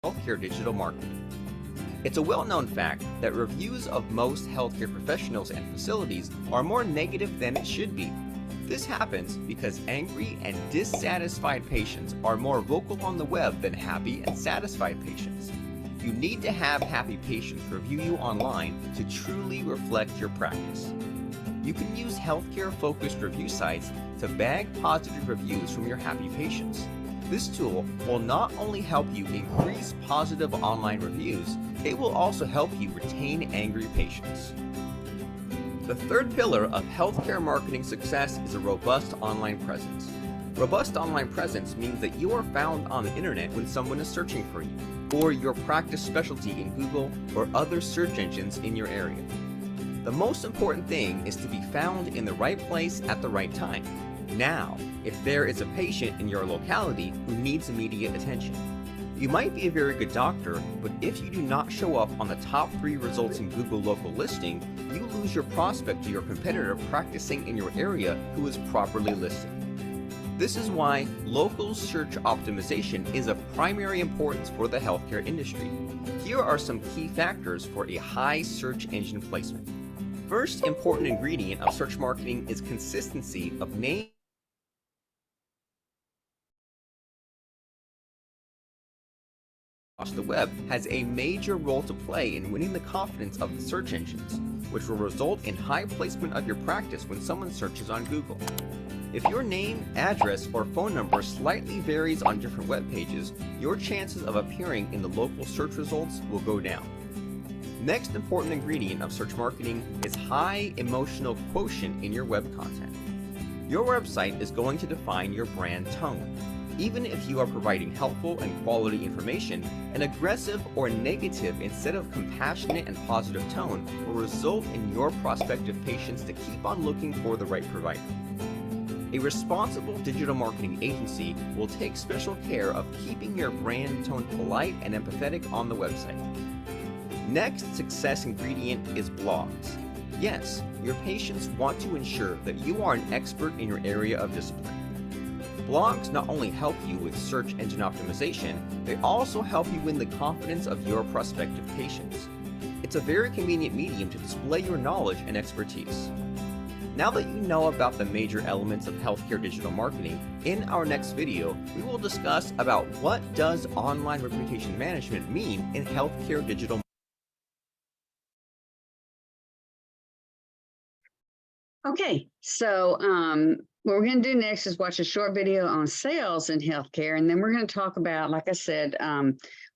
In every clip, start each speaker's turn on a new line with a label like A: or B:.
A: healthcare digital marketing. It's a well-known fact that reviews of most healthcare professionals and facilities are more negative than it should be. This happens because angry and dissatisfied patients are more vocal on the web than happy and satisfied patients. You need to have happy patients review you online to truly reflect your practice. You can use healthcare-focused review sites to bag positive reviews from your happy patients. This tool will not only help you increase positive online reviews, it will also help you retain angry patients. The third pillar of healthcare marketing success is a robust online presence. Robust online presence means that you are found on the internet when someone is searching for you, or your practice specialty in Google or other search engines in your area. The most important thing is to be found in the right place at the right time. Now, if there is a patient in your locality who needs immediate attention. You might be a very good doctor, but if you do not show up on the top 3 results in Google local listing, you lose your prospect to your competitor practicing in your area who is properly listed. This is why local search optimization is of primary importance for the healthcare industry. Here are some key factors for a high search engine placement. First important ingredient of search marketing is consistency of name. The web has a major role to play in winning the confidence of the search engines, which will result in high placement of your practice when someone searches on Google. If your name, address, or phone number slightly varies on different web pages, your chances of appearing in the local search results will go down. Next important ingredient of search marketing is high emotional quotient in your web content. Your website is going to define your brand tone. Even if you are providing helpful and quality information, an aggressive or negative instead of compassionate and positive tone will result in your prospective patients to keep on looking for the right provider. A responsible digital marketing agency will take special care of keeping your brand tone polite and empathetic on the website. Next success ingredient is blogs. Yes, your patients want to ensure that you are an expert in your area of discipline. Blogs not only help you with search engine optimization, they also help you win the confidence of your prospective patients. It's a very convenient medium to display your knowledge and expertise. Now that you know about the major elements of healthcare digital marketing, in our next video, we will discuss about what does online reputation management mean in healthcare digital marketing.
B: Okay, so what we're going to do next is watch a short video on sales in healthcare, and then we're going to talk about, like I said,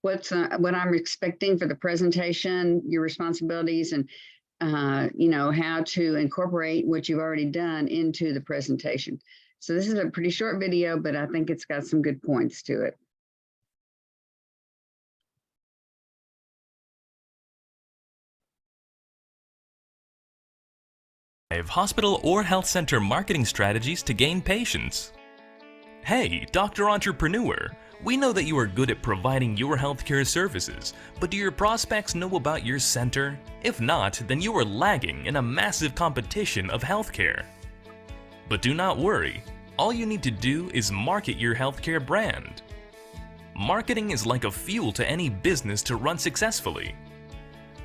B: what I'm expecting for the presentation, your responsibilities, and how to incorporate what you've already done into the presentation. So this is a pretty short video, but I think it's got some good points to it.
C: Hospital or health center marketing strategies to gain patients. Hey, Dr. Entrepreneur, we know that you are good at providing your healthcare services, but do your prospects know about your center? If not, then you are lagging in a massive competition of healthcare. But do not worry, all you need to do is market your healthcare brand. Marketing is like a fuel to any business to run successfully.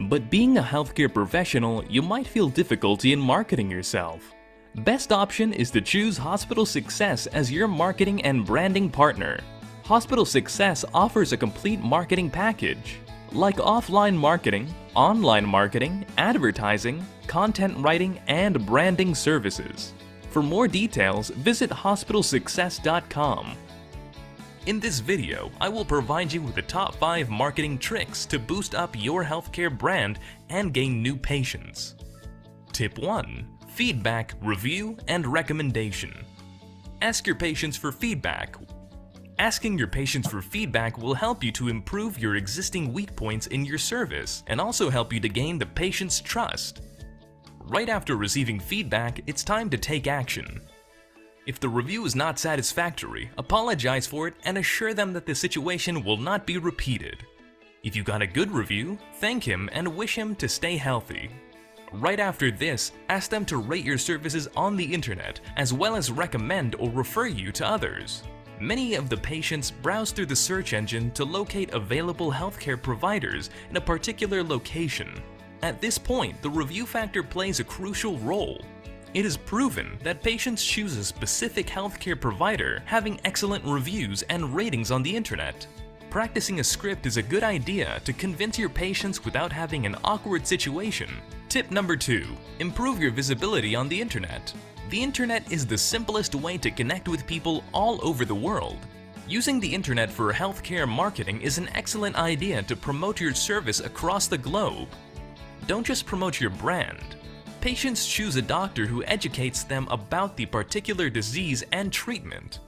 C: But being a healthcare professional, you might feel difficulty in marketing yourself. Best option is to choose Hospital Success as your marketing and branding partner. Hospital Success offers a complete marketing package, like offline marketing, online marketing, advertising, content writing, and branding services. For more details, visit hospitalsuccess.com. In this video, I will provide you with the top 5 marketing tricks to boost up your healthcare brand and gain new patients. Tip 1. Feedback, review, and recommendation. Ask your patients for feedback. Asking your patients for feedback will help you to improve your existing weak points in your service and also help you to gain the patient's trust. Right after receiving feedback, it's time to take action. If the review is not satisfactory, apologize for it and assure them that the situation will not be repeated. If you got a good review, thank him and wish him to stay healthy. Right after this, ask them to rate your services on the internet as well as recommend or refer you to others. Many of the patients browse through the search engine to locate available healthcare providers in a particular location. At this point, the review factor plays a crucial role. It is proven that patients choose a specific healthcare provider having excellent reviews and ratings on the internet. Practicing a script is a good idea to convince your patients without having an awkward situation. Tip number 2. Improve your visibility on the internet. The internet is the simplest way to connect with people all over the world. Using the internet for healthcare marketing is an excellent idea to promote your service across the globe. Don't just promote your brand. Patients choose a doctor who educates them about the particular disease and treatment.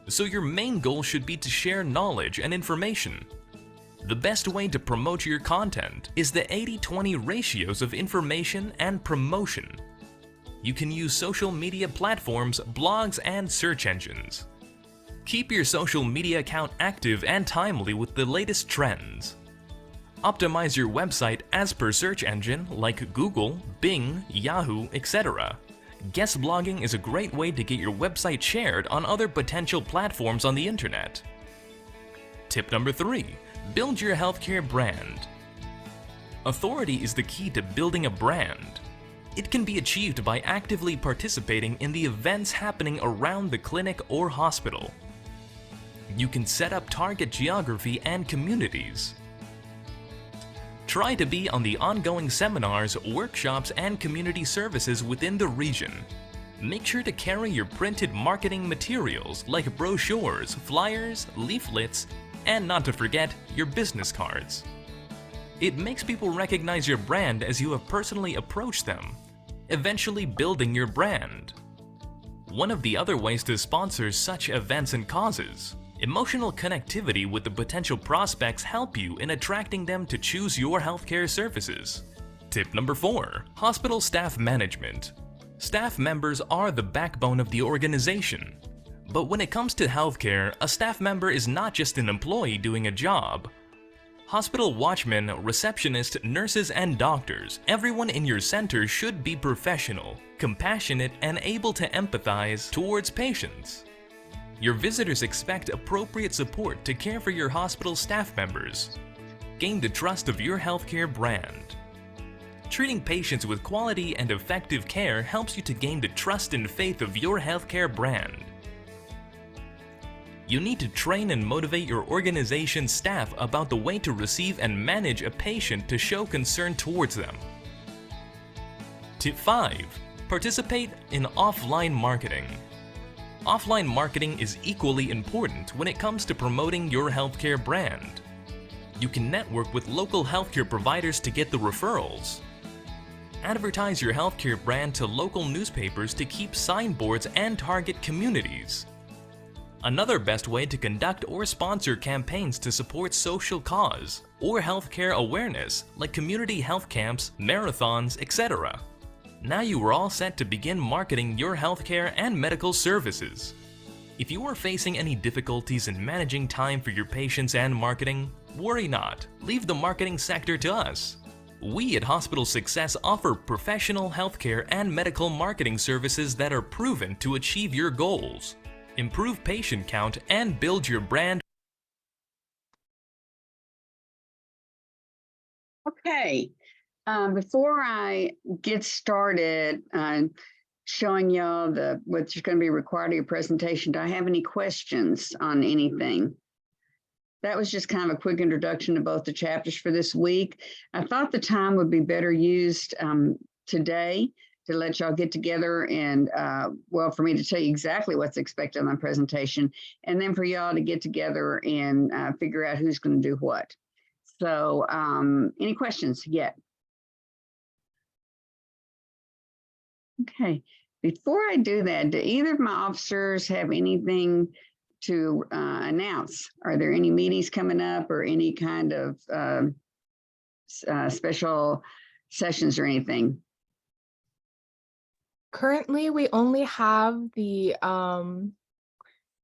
C: So your main goal should be to share knowledge and information. The best way to promote your content is the 80-20 ratios of information and promotion. You can use social media platforms, blogs, and search engines. Keep your social media account active and timely with the latest trends. Optimize your website as per search engine like Google, Bing, Yahoo, etc. Guest blogging is a great way to get your website shared on other potential platforms on the internet. Tip number 3. Build your healthcare brand. Authority is the key to building a brand. It can be achieved by actively participating in the events happening around the clinic or hospital. You can set up target geography and communities. Try to be on the ongoing seminars, workshops, and community services within the region. Make sure to carry your printed marketing materials like brochures, flyers, leaflets, and not to forget, your business cards. It makes people recognize your brand as you have personally approached them, eventually building your brand. One of the other ways to sponsor such events and causes. Emotional connectivity with the potential prospects help you in attracting them to choose your healthcare services. Tip number 4. Hospital staff management. Staff members are the backbone of the organization. But when it comes to healthcare, a staff member is not just an employee doing a job. Hospital watchmen, receptionists, nurses, and doctors, everyone in your center should be professional, compassionate, and able to empathize towards patients. Your visitors expect appropriate support to care for your hospital staff members. Gain the trust of your healthcare brand. Treating patients with quality and effective care helps you to gain the trust and faith of your healthcare brand. You need to train and motivate your organization's staff about the way to receive and manage a patient to show concern towards them. Tip 5. Participate in offline marketing. Offline marketing is equally important when it comes to promoting your healthcare brand. You can network with local healthcare providers to get the referrals. Advertise your healthcare brand to local newspapers to keep signboards and target communities. Another best way to conduct or sponsor campaigns to support social cause or healthcare awareness like community health camps, marathons, etc. Now you are all set to begin marketing your healthcare and medical services. If you are facing any difficulties in managing time for your patients and marketing, worry not. Leave the marketing sector to us. We at Hospital Success offer professional healthcare and medical marketing services that are proven to achieve your goals, improve patient count, and build your brand.
B: Okay. Before I get started showing y'all what's going to be required of your presentation, do I have any questions on anything? That was just kind of a quick introduction to both the chapters for this week. I thought the time would be better used today to let y'all get together and, well, for me to tell you exactly what's expected on my presentation, and then for y'all to get together and figure out who's going to do what. So any questions yet? Okay, before I do that, do either of my officers have anything to announce? Are there any meetings coming up or any kind of special sessions or anything?
D: Currently, we only have the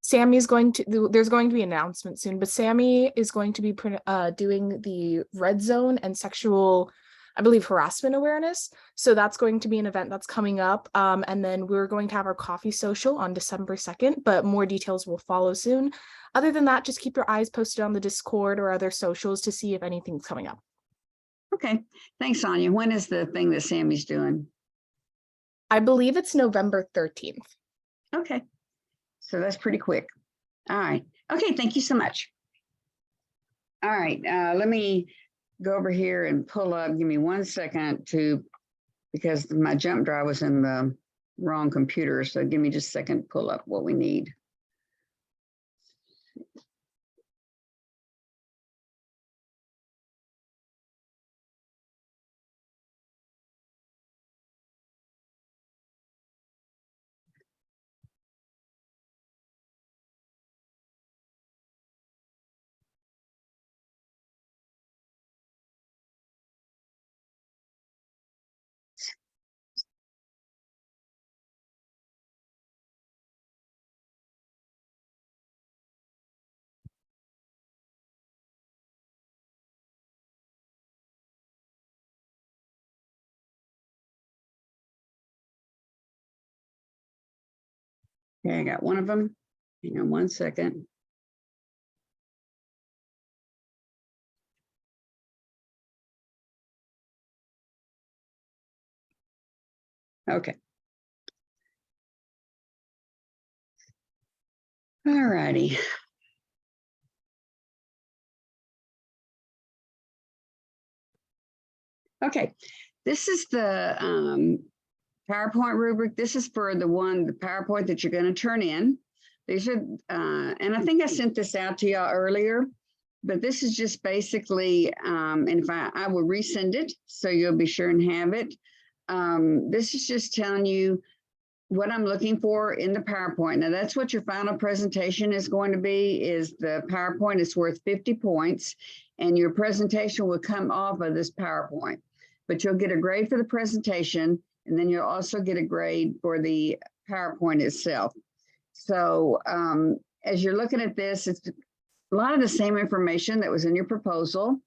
D: Sammy's going to, there's going to be an announcement soon, but Sammy is going to be doing the red zone and sexual I believe, harassment awareness. So that's going to be an event that's coming up. And then we're going to have our coffee social on December 2nd, but more details will follow soon. Other than that, just keep your eyes posted on the Discord or other socials to see if anything's coming up.
B: Okay, thanks, Sonia. When is the thing that Sammy's doing?
D: I believe it's November 13th.
B: Okay, so that's pretty quick. All right. Okay, thank you so much. All right, let me go over here and pull up. Give me 1 second because my jump drive was in the wrong computer. So give me just a second to pull up what we need. Okay, I got one of them. Hang on 1 second. Okay. All righty. Okay, this is the PowerPoint rubric. This is for the PowerPoint that you're going to turn in. These are, and I think I sent this out to y'all earlier, but this is just basically, and if I will resend it, so you'll be sure and have it. This is just telling you what I'm looking for in the PowerPoint. Now that's what your final presentation is going to be, is the PowerPoint is worth 50 points and your presentation will come off of this PowerPoint, but you'll get a grade for the presentation and then you'll also get a grade for the PowerPoint itself. So as you're looking at this, it's a lot of the same information that was in your proposal.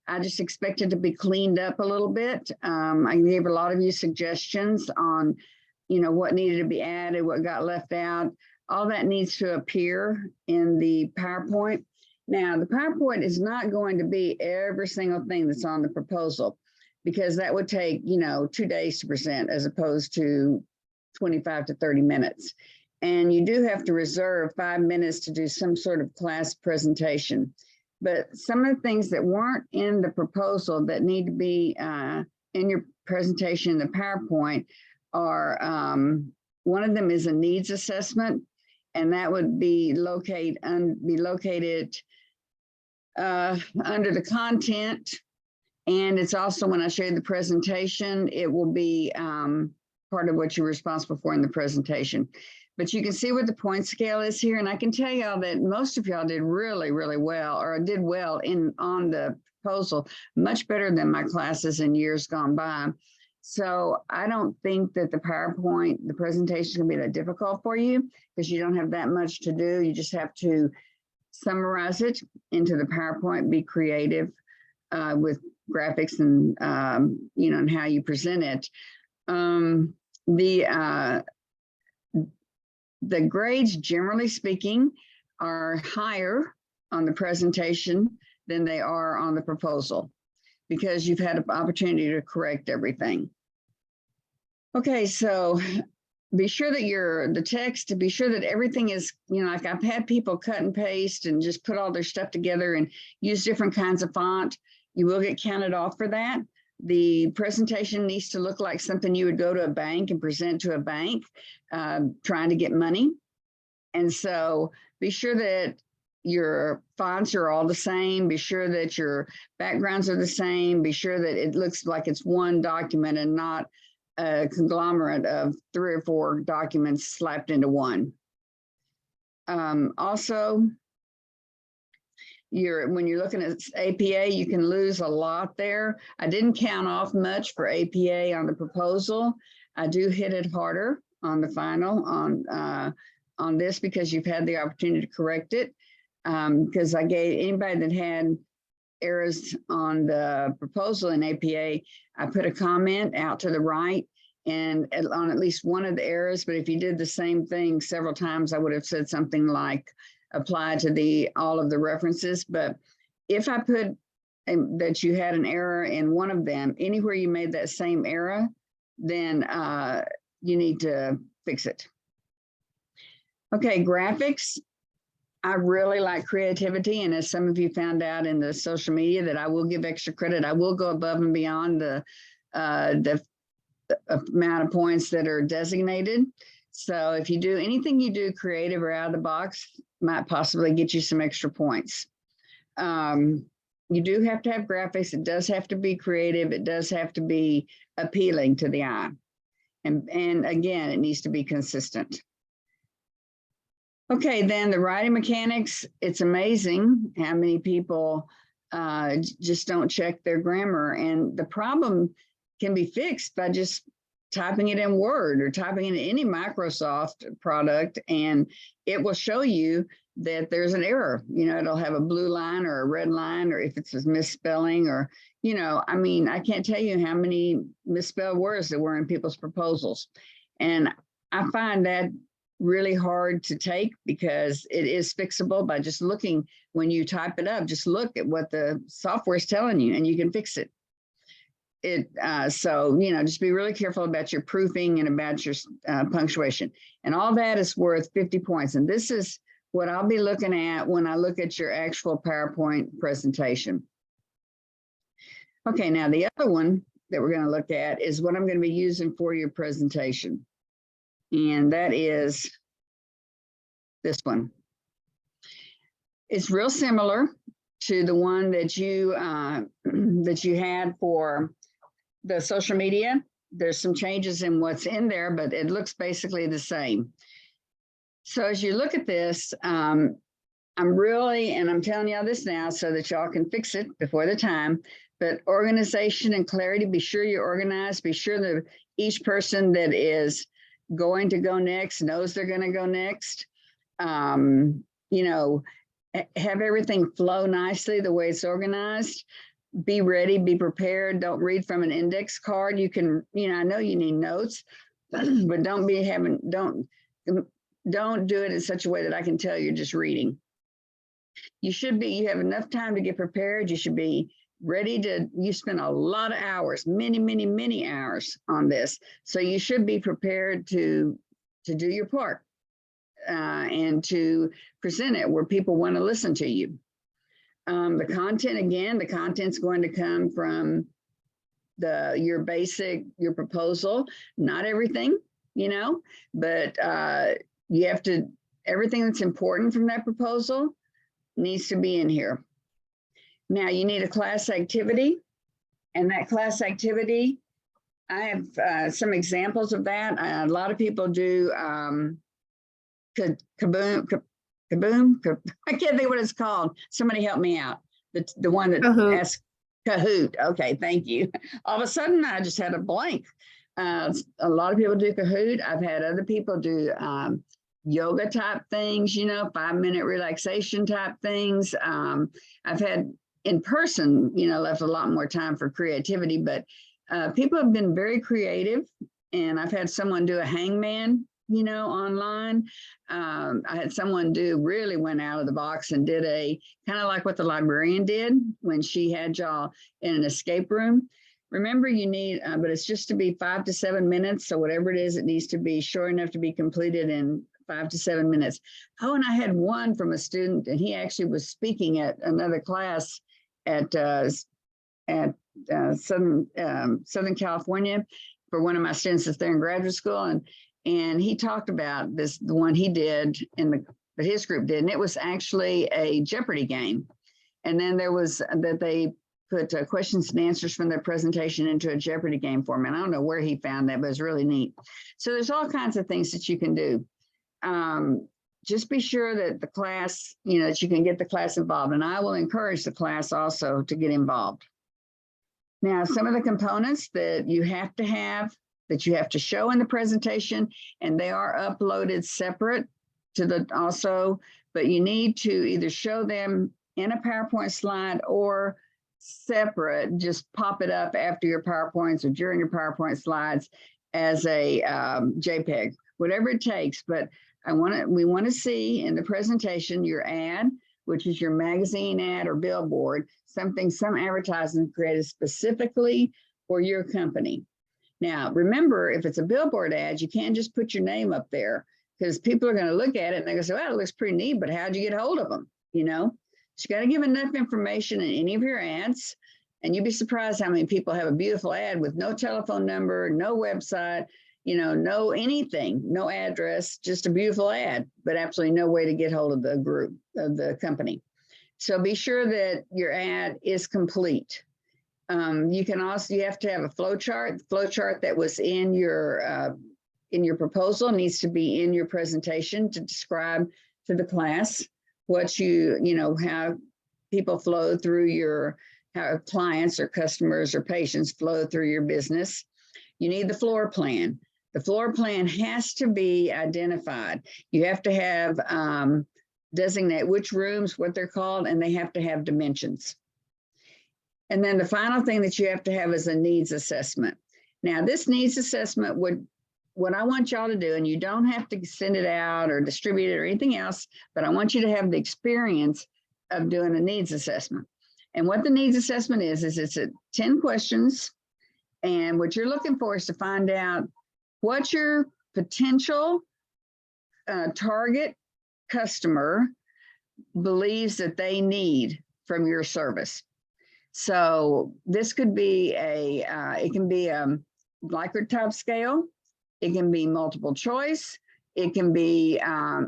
B: I just expect it to be cleaned up a little bit. I gave a lot of you suggestions on, you know, what needed to be added, what got left out. All that needs to appear in the PowerPoint. Now, the PowerPoint is not going to be every single thing that's on the proposal, because that would take, you know, 2 days to present as opposed to 25 to 30 minutes. And you do have to reserve 5 minutes to do some sort of class presentation. But some of the things that weren't in the proposal that need to be in your presentation in the PowerPoint are, one of them is a needs assessment, and that would be located under the content. And it's also, when I show you the presentation, it will be part of what you're responsible for in the presentation. But you can see what the point scale is here. And I can tell y'all that most of y'all did really, really well, or did well on the proposal, much better than my classes in years gone by. So I don't think that the PowerPoint, the presentation is gonna be that difficult for you, because you don't have that much to do. You just have to summarize it into the PowerPoint, be creative with graphics and, you know, and how you present it. The grades, generally speaking, are higher on the presentation than they are on the proposal, because you've had an opportunity to correct everything. Okay, so be sure that the text, to be sure that everything is, you know, like I've had people cut and paste and just put all their stuff together and use different kinds of font. You will get counted off for that. The presentation needs to look like something you would go to a bank and present to a bank trying to get money. And so be sure that your fonts are all the same. Be sure that your backgrounds are the same. Be sure that it looks like it's one document and not a conglomerate of 3 or 4 documents slapped into one. Also, when you're looking at APA, you can lose a lot there. I didn't count off much for APA on the proposal. I do hit it harder on the final on this, because you've had the opportunity to correct it. Because I gave anybody that had errors on the proposal in APA, I put a comment out to the right and on at least one of the errors, but if you did the same thing several times, I would have said something like apply to all of the references. But if I put that you had an error in one of them, anywhere you made that same error, then you need to fix it. Okay, graphics. I really like creativity, and as some of you found out in the social media, that I will give extra credit. I will go above and beyond the amount of points that are designated. So if you do anything you do creative or out of the box, might possibly get you some extra points. You do have to have graphics. It does have to be creative. It does have to be appealing to the eye. And again, it needs to be consistent. Okay, then the writing mechanics, it's amazing how many people just don't check their grammar. And the problem can be fixed by just typing it in Word or typing it in any Microsoft product, and it will show you that there's an error. You know, it'll have a blue line or a red line, or if it's a misspelling, or, you know, I mean, I can't tell you how many misspelled words there were in people's proposals. And I find that really hard to take because it is fixable by just looking. When you type it up, just look at what the software is telling you and you can fix it. So, you know, just be really careful about your proofing and about your punctuation, and all that is worth 50 points. And this is what I'll be looking at when I look at your actual PowerPoint presentation. Okay, now the other one that we're going to look at is what I'm going to be using for your presentation. And that is this one. It's real similar to the one that you had for the social media. There's some changes in what's in there, but it looks basically the same. So as you look at this, I'm telling y'all this now so that y'all can fix it before the time, but organization and clarity, be sure you're organized, be sure that each person that is going to go next knows they're going to go next. You know, have everything flow nicely the way it's organized. Be ready, be prepared. Don't read from an index card. You can, you know, I know you need notes, but don't do it in such a way that I can tell you're just reading. You have enough time to get prepared. You should be ready to, you spend a lot of hours, many hours on this. So you should be prepared to do your part and to present it where people want to listen to you. The content, again, the content's going to come from your proposal, not everything, you know, but you have to, everything that's important from that proposal needs to be in here. Now you need a class activity, and that class activity, I have some examples of that. A lot of people do Kaboom, I can't think what it's called. Somebody help me out. The one that asked Kahoot. Okay, thank you. All of a sudden, I just had a blank. A lot of people do Kahoot. I've had other people do yoga type things, you know, 5-minute relaxation type things. I've had in person, you know, left a lot more time for creativity, but people have been very creative, and I've had someone do a hangman, you know, online. I had someone really went out of the box and did a kind of like what the librarian did when she had y'all in an escape room. Remember, you need, but it's just to be 5 to 7 minutes. So whatever it is, it needs to be short enough to be completed in 5 to 7 minutes. Oh, and I had one from a student, and he actually was speaking at another class at Southern California for one of my students that's there in graduate school. And he talked about the one he did that his group did, and it was actually a Jeopardy game. And then there was that they put questions and answers from their presentation into a Jeopardy game format. I don't know where he found that, but it's really neat. So there's all kinds of things that you can do. Just be sure that the class, you know, that you can get the class involved, and I will encourage the class also to get involved. Now, some of the components that you have to show in the presentation, and they are uploaded separate to but you need to either show them in a PowerPoint slide or separate, just pop it up after your PowerPoints or during your PowerPoint slides as a JPEG, whatever it takes. But we want to see in the presentation your ad, which is your magazine ad or billboard, some advertising created specifically for your company. Now, remember, if it's a billboard ad, you can't just put your name up there because people are going to look at it and they're going to say, well, it looks pretty neat, but how'd you get hold of them? You know, you got to give enough information in any of your ads. And you'd be surprised how many people have a beautiful ad with no telephone number, no website, you know, no anything, no address, just a beautiful ad, but absolutely no way to get hold of the group, of the company. So be sure that your ad is complete. You have to have a flow chart. The flow chart that was in your proposal needs to be in your presentation to describe to the class what how people flow through how clients or customers or patients flow through your business. You need the floor plan. The floor plan has to be identified. You have to have designate which rooms, what they're called, and they have to have dimensions. And then the final thing that you have to have is a needs assessment. Now, this needs assessment what I want y'all to do, and you don't have to send it out or distribute it or anything else, but I want you to have the experience of doing a needs assessment. And what the needs assessment is it's 10 questions. And what you're looking for is to find out what your potential target customer believes that they need from your service. So this could be it can be a Likert type scale. It can be multiple choice. It can be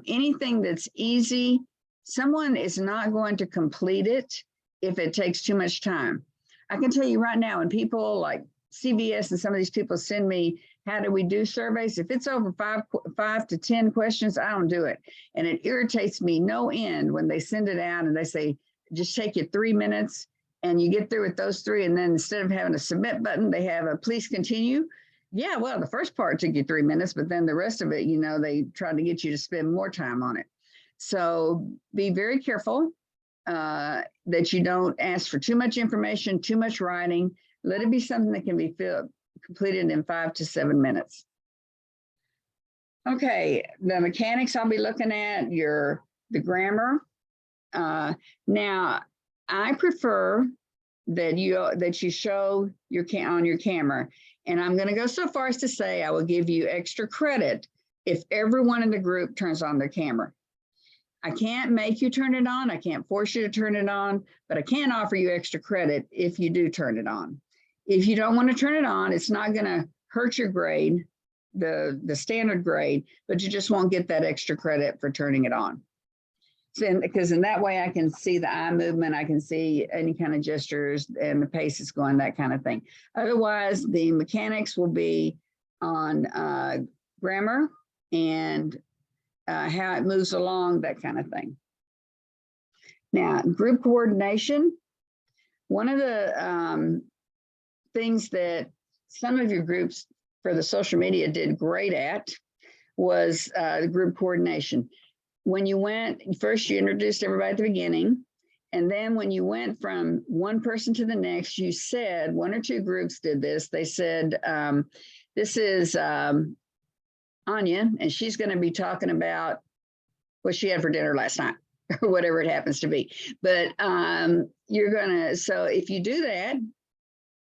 B: anything that's easy. Someone is not going to complete it if it takes too much time. I can tell you right now, when people like CVS and some of these people send me, how do we do surveys? If it's over 5 to 10 questions, I don't do it. And it irritates me no end when they send it out and they say, just take you 3 minutes and you get through with those 3. And then instead of having a submit button, they have a please continue. Yeah, well, the first part took you 3 minutes, but then the rest of it, they tried to get you to spend more time on it. So be very careful that you don't ask for too much information, too much writing. Let it be something that can be completed in 5 to 7 minutes. Okay, the mechanics I'll be looking at, the grammar. Now, I prefer that you show on your camera. And I'm going to go so far as to say I will give you extra credit if everyone in the group turns on their camera. I can't make you turn it on. I can't force you to turn it on, but I can offer you extra credit if you do turn it on. If you don't want to turn it on, it's not going to hurt your grade, the standard grade, but you just won't get that extra credit for turning it on. So, because in that way I can see the eye movement, I can see any kind of gestures and the pace is going, that kind of thing. Otherwise, the mechanics will be on grammar and how it moves along, that kind of thing. Now, group coordination. One of the things that some of your groups for the social media did great at was the group coordination. When you went, first you introduced everybody at the beginning, and then when you went from one person to the next, you said, 1 or 2 groups did this. They said, this is Anya, and she's going to be talking about what she had for dinner last night, or whatever it happens to be. But so if you do that,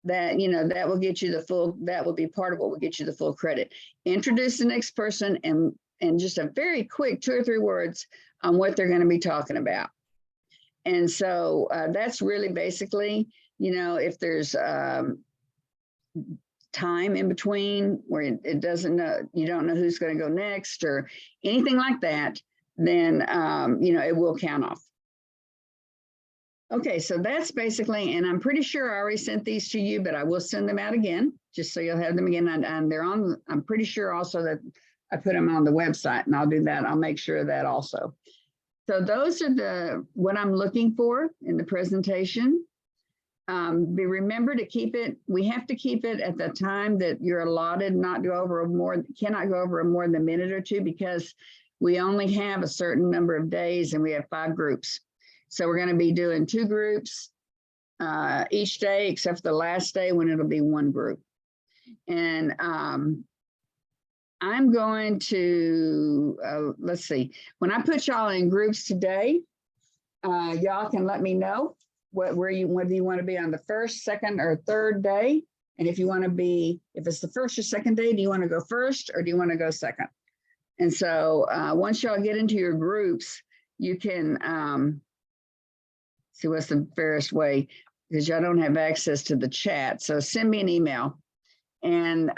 B: that will get you that will be part of what will get you the full credit. Introduce the next person and just a very quick 2 or 3 words on what they're going to be talking about. And so that's really basically, if there's time in between where it doesn't know, you don't know who's going to go next or anything like that, then, it will count off. Okay, so that's basically, and I'm pretty sure I already sent these to you, but I will send them out again, just so you'll have them again. And they're on, I'm pretty sure also that I put them on the website, and I'll do that. I'll make sure of that also. So those are what I'm looking for in the presentation. Remember to keep it, we have to keep it at the time that you're allotted, cannot go over more than a minute or 2, because we only have a certain number of days and we have 5 groups. So we're going to be doing 2 groups each day except for the last day when it'll be one group. And I'm going to, let's see, when I put y'all in groups today, y'all can let me know whether you want to be on the first, second, or third day. And if you want to be, if it's the first or second day, do you want to go first or do you want to go second? And so once y'all get into your groups, you can see what's the fairest way, because y'all don't have access to the chat. So send me an email. And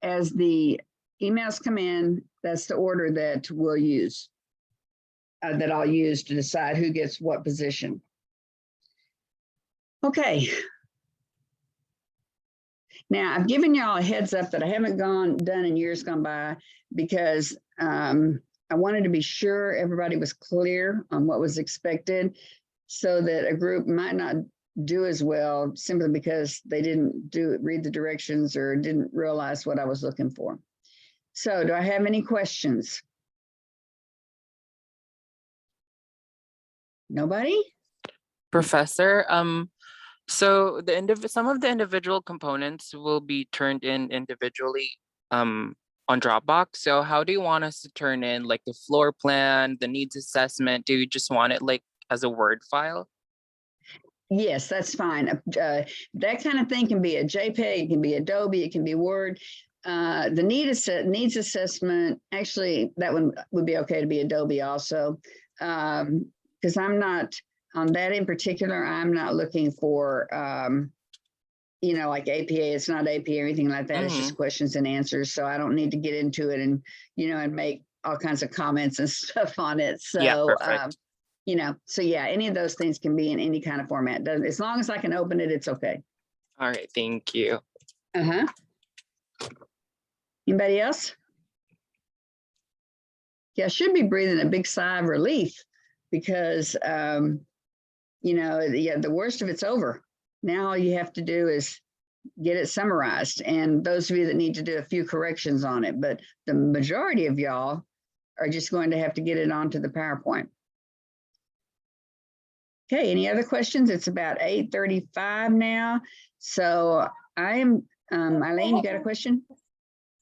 B: as the emails come in, that's the order that we'll use, that I'll use to decide who gets what position. Okay. Now, I've given y'all a heads up that I haven't done in years gone by, because I wanted to be sure everybody was clear on what was expected, so that a group might not do as well simply because they didn't read the directions or didn't realize what I was looking for. So do I have any questions? Nobody?
E: Professor, so some of the individual components will be turned in individually on Dropbox. So how do you want us to turn in like the floor plan, the needs assessment? Do you just want it like as a Word file?
B: Yes, that's fine. That kind of thing can be a JPEG, it can be Adobe, it can be Word. The needs assessment, actually, that one would be okay to be Adobe also, because I'm not, on that in particular, I'm not looking for, you know, like APA, it's not APA or anything like that. It's just questions and answers. So I don't need to get into it and, you know, and make all kinds of comments and stuff on it. So,
E: yeah, perfect.
B: you know, so yeah, any of those things can be in any kind of format. As long as I can open it, it's okay.
E: All right, thank you.
B: Uh-huh. Anybody else? Yeah, I should be breathing a big sigh of relief, because, you know, yeah, the worst of it's over. Now all you have to do is get it summarized. And those of you that need to do a few corrections on it, but the majority of y'all are just going to have to get it onto the PowerPoint. Okay, any other questions? It's about 8:35 now. So I'm, Eileen, you got a question?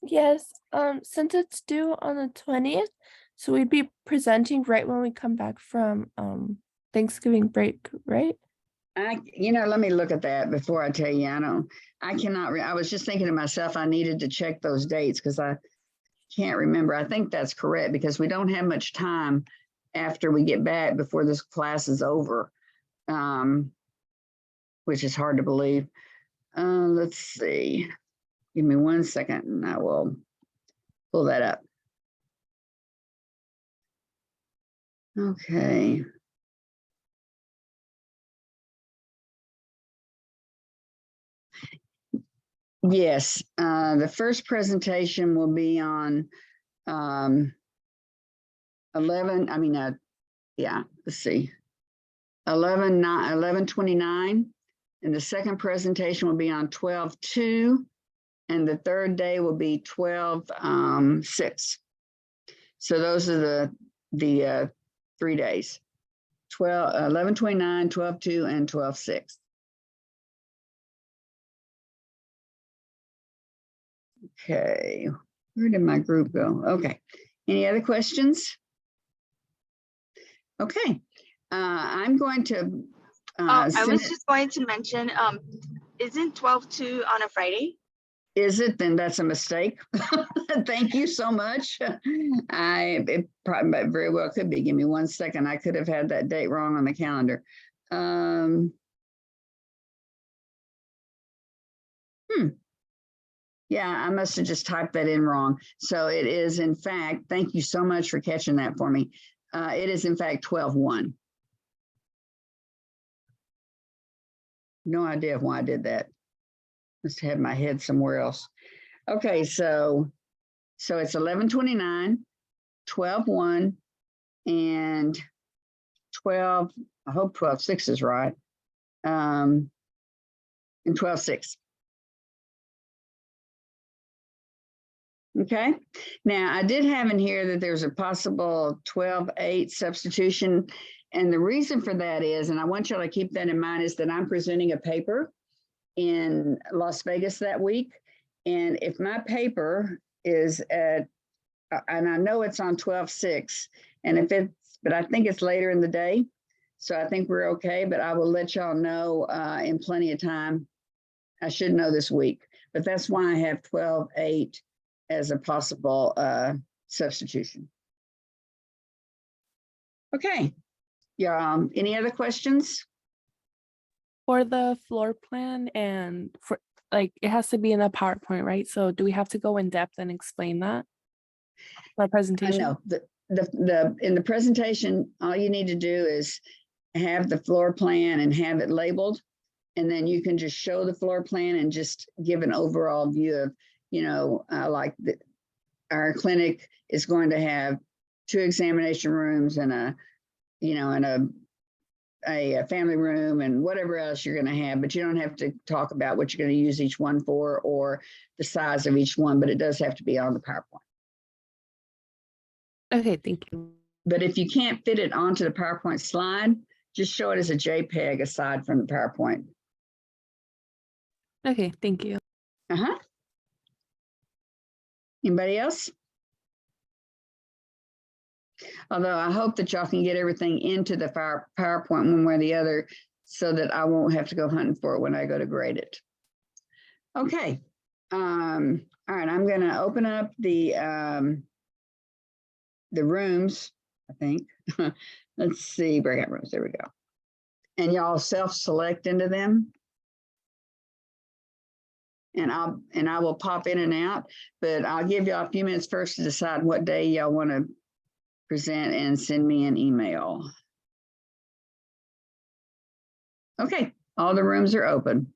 F: Yes, since it's due on the 20th, so we'd be presenting right when we come back from Thanksgiving break, right?
B: You know, let me look at that before I tell you. I cannot, I was just thinking to myself, I needed to check those dates because I can't remember. I think that's correct, because we don't have much time after we get back before this class is over, which is hard to believe. Let's see. Give me 1 second and I will pull that up. Okay. Yes, the first presentation will be on 11/29, and the second presentation will be on 12/2, and the third day will be 12/6. So those are the 3 days, 11/29, 12/2, and 12/6. Okay, where did my group go? Okay, any other questions? Okay, I'm going to.
G: I was just going to mention, isn't 12/2 on a Friday?
B: Is it? Then that's a mistake. Thank you so much. It probably very well could be. Give me 1 second. I could have had that date wrong on the calendar. Yeah, I must have just typed that in wrong. So it is, in fact, thank you so much for catching that for me. It is, in fact, 12/1. No idea why I did that. Must have had my head somewhere else. Okay, so it's 11/29, 12/1, and 12. I hope 12/6 is right. And 12/6. Okay, now I did have in here that there's a possible 12/8 substitution, And the reason for that is, and I want y'all to keep that in mind, is that I'm presenting a paper in Las Vegas that week. And if my paper is at, and I know it's on 12/6, and if it's, but I think it's later in the day. So I think we're okay, but I will let y'all know in plenty of time. I should know this week, but that's why I have 12/8 as a possible substitution. Okay. Yeah. Any other questions?
F: For the floor plan and for like, it has to be in a PowerPoint, right? So do we have to go in depth and explain that? For a presentation?
B: No, in the presentation, all you need to do is have the floor plan and have it labeled. And then you can just show the floor plan and just give an overall view of, you know, our clinic is going to have 2 examination rooms and a, you know, and a family room and whatever else you're going to have, but you don't have to talk about what you're going to use each one for or the size of each one, but it does have to be on the PowerPoint.
F: Okay, thank you.
B: But if you can't fit it onto the PowerPoint slide, just show it as a JPEG aside from the PowerPoint.
F: Okay, thank you.
B: Anybody else? Although I hope that y'all can get everything into the PowerPoint one way or the other so that I won't have to go hunting for it when I go to grade it. Okay. All right, I'm going to open up the rooms, I think. Let's see, breakout rooms, there we go. And y'all self-select into them. And I will pop in and out, but I'll give y'all a few minutes first to decide what day y'all want to present and send me an email. Okay, all the rooms are open.